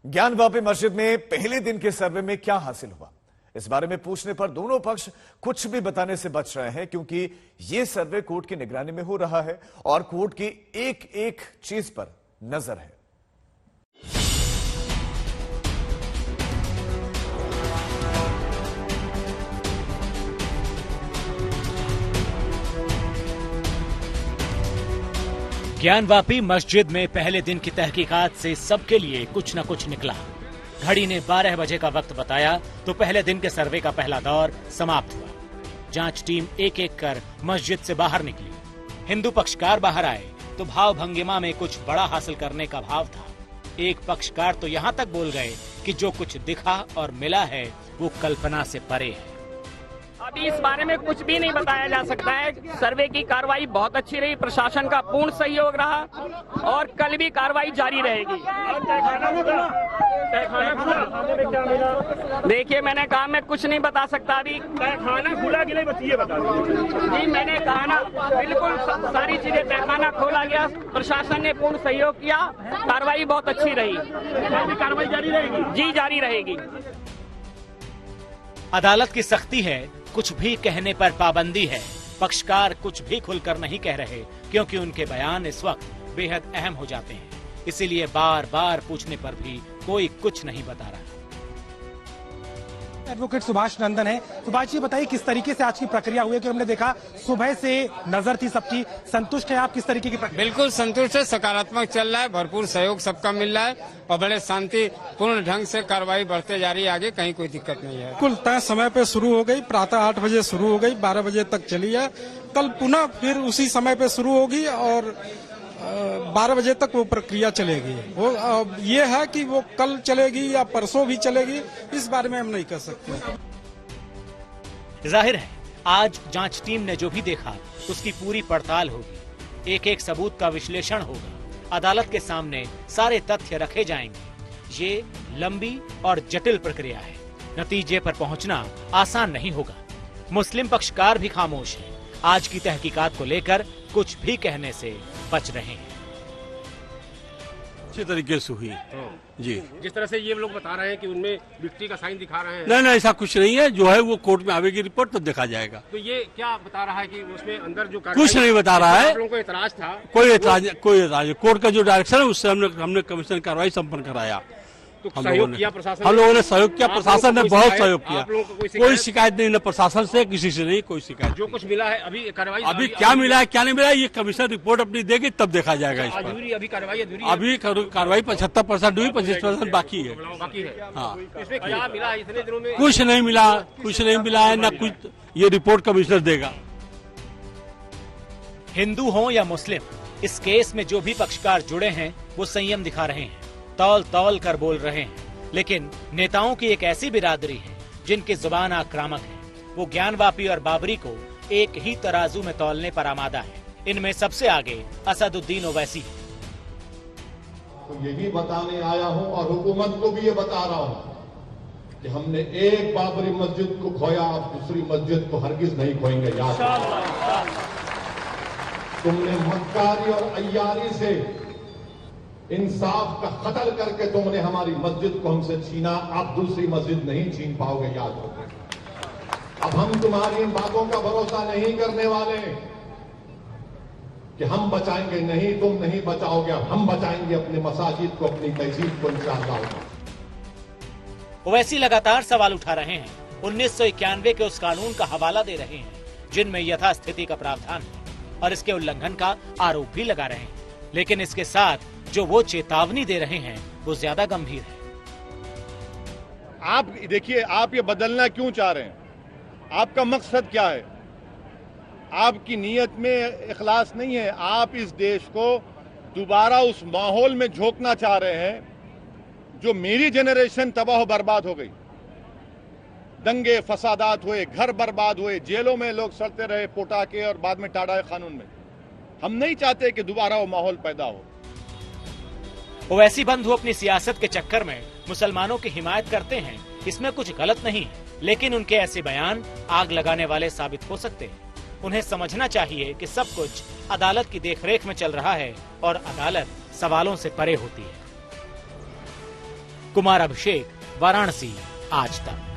ज्ञानवापी मस्जिद में पहले दिन के सर्वे में क्या हासिल हुआ, इस बारे में पूछने पर दोनों पक्ष कुछ भी बताने से बच रहे हैं, क्योंकि यह सर्वे कोर्ट की निगरानी में हो रहा है और कोर्ट की एक एक चीज पर नजर है। ज्ञानवापी मस्जिद में पहले दिन की तहकीकात से सबके लिए कुछ न कुछ निकला। घड़ी ने 12 बजे का वक्त बताया तो पहले दिन के सर्वे का पहला दौर समाप्त हुआ। जांच टीम एक एक कर मस्जिद से बाहर निकली। हिंदू पक्षकार बाहर आए तो भाव भंगिमा में कुछ बड़ा हासिल करने का भाव था। एक पक्षकार तो यहाँ तक बोल गए कि जो कुछ दिखा और मिला है वो कल्पना से परे है। अभी इस बारे में कुछ भी नहीं बताया जा सकता है। सर्वे की कार्रवाई बहुत अच्छी रही, प्रशासन का पूर्ण सहयोग रहा और कल भी कार्रवाई जारी रहेगी। देखिए, मैंने कहा मैं कुछ नहीं बता सकता अभी। तहखाना खुला कि नहीं बच्ची, ये बता दीजिए। जी, मैंने कहा ना, बिल्कुल सारी चीजें, तहखाना खोला गया, प्रशासन ने पूर्ण सहयोग किया, कार्रवाई बहुत अच्छी रही। कार्रवाई जारी रहेगी? जी, जारी रहेगी। अदालत की सख्ती है, कुछ भी कहने पर पाबंदी है। पक्षकार कुछ भी खुलकर नहीं कह रहे, क्योंकि उनके बयान इस वक्त बेहद अहम हो जाते हैं। इसीलिए बार बार पूछने पर भी कोई कुछ नहीं बता रहा। एडवोकेट सुभाष नंदन है। सुभाष जी, बताइए किस तरीके से आज की प्रक्रिया हुई है, कि हमने देखा सुबह से नजर थी सबकी। संतुष्ट है आप किस तरीके की प्रक्रिया? बिल्कुल संतुष्ट है, सकारात्मक चल रहा है, भरपूर सहयोग सबका मिल रहा है और बड़े शांतिपूर्ण ढंग से कार्रवाई बढ़ते जा रही है आगे, कहीं कोई दिक्कत नहीं है। कुल तय समय पे शुरू हो गई, प्रातः 8 बजे शुरू हो गई, 12 बजे तक चली है। कल पुनः फिर उसी समय पे शुरू होगी और 12 बजे तक वो प्रक्रिया चलेगी। वो ये है कि वो कल चलेगी या परसों भी चलेगी, इस बारे में हम नहीं कह सकते। जाहिर है आज जांच टीम ने जो भी देखा उसकी पूरी पड़ताल होगी, एक एक सबूत का विश्लेषण होगा, अदालत के सामने सारे तथ्य रखे जाएंगे। ये लंबी और जटिल प्रक्रिया है, नतीजे पर पहुंचना आसान नहीं होगा। मुस्लिम पक्षकार भी खामोश हैं, आज की तहकीकात को लेकर कुछ भी कहने से बच रहे हैं। अच्छे तरीके से हुई जी। जिस तरह से ये लोग बता रहे हैं कि उनमें विक्ट्री का साइन दिखा रहे हैं। नहीं, ऐसा कुछ नहीं है। जो है वो कोर्ट में आवेगी रिपोर्ट तो देखा जाएगा। तो ये क्या बता रहा है कि उसमें अंदर जो कुछ नहीं बता रहा है। आप लोगों को एतराज था? कोई एतराज। कोर्ट का जो डायरेक्शन है उससे हमने कमीशन कार्रवाई संपन्न कराया। तो सहयोग किया प्रशासन? हम लोगों ने सहयोग किया, प्रशासन ने बहुत सहयोग किया। कोई शिकायत नहीं, न प्रशासन से किसी से नहीं कोई शिकायत। जो कुछ मिला है अभी कार्रवाई, अभी क्या मिला है क्या नहीं मिला, ये कमीशन रिपोर्ट अपनी देगी तब देखा जाएगा इस पर। अभी कार्रवाई अभी कार्रवाई 75% हुई, 25% बाकी है। हाँ, इसमें क्या मिला इतने दिनों में? कुछ नहीं मिला है, न कुछ। ये रिपोर्ट कमिश्नर देगा। हिंदू हो या मुस्लिम, इस केस में जो भी पक्षकार जुड़े हैं वो संयम दिखा रहे हैं, तौल तौल कर बोल रहे हैं। लेकिन नेताओं की एक ऐसी बिरादरी है जिनकी जुबान आक्रामक है। वो ज्ञानवापी और बाबरी को एक ही तराजू में तौलने पर आमादा है। इनमें सबसे आगे असदुद्दीन ओवैसी है। तो यही बताने आया हूं और हुकूमत को भी ये बता रहा हूं कि हमने एक बाबरी मस्जिद को खोया, अब दूसरी मस्जिद को हरगिज नहीं खोएंगे। याद तुमने मक्कारी और अय्यारी से इंसाफ का कत्ल करके तुमने हमारी मस्जिद को हमसे छीना, आप दूसरी मस्जिद नहीं छीन पाओगे। याद रखो, अब हम तुम्हारी इन बातों का भरोसा नहीं करने वाले कि हम बचाएंगे, नहीं तुम नहीं बचाओगे, अब हम बचाएंगे अपने मसाजिद को, अपनी तहजीब को इंशाअल्लाह। ओवैसी लगातार सवाल उठा रहे हैं, 1991 के उस कानून का हवाला दे रहे हैं जिनमें यथास्थिति का प्रावधान है और इसके उल्लंघन का आरोप भी लगा रहे हैं। लेकिन इसके साथ जो वो चेतावनी दे रहे हैं वो ज्यादा गंभीर है। आप देखिए, आप ये बदलना क्यों चाह रहे हैं? आपका मकसद क्या है? आपकी नीयत में इखलास नहीं है। आप इस देश को दोबारा उस माहौल में झोंकना चाह रहे हैं जो मेरी जनरेशन तबाह बर्बाद हो गई। दंगे फसादात हुए, घर बर्बाद हुए, जेलों में लोग सड़ते रहे पोटा के और बाद में टाड़ा कानून में। हम नहीं चाहते कि दोबारा वो माहौल पैदा हो। ओवैसी बंधु अपनी सियासत के चक्कर में मुसलमानों की हिमायत करते हैं, इसमें कुछ गलत नहीं है, लेकिन उनके ऐसे बयान आग लगाने वाले साबित हो सकते हैं। उन्हें समझना चाहिए कि सब कुछ अदालत की देखरेख में चल रहा है और अदालत सवालों से परे होती है। कुमार अभिषेक, वाराणसी, आज तक।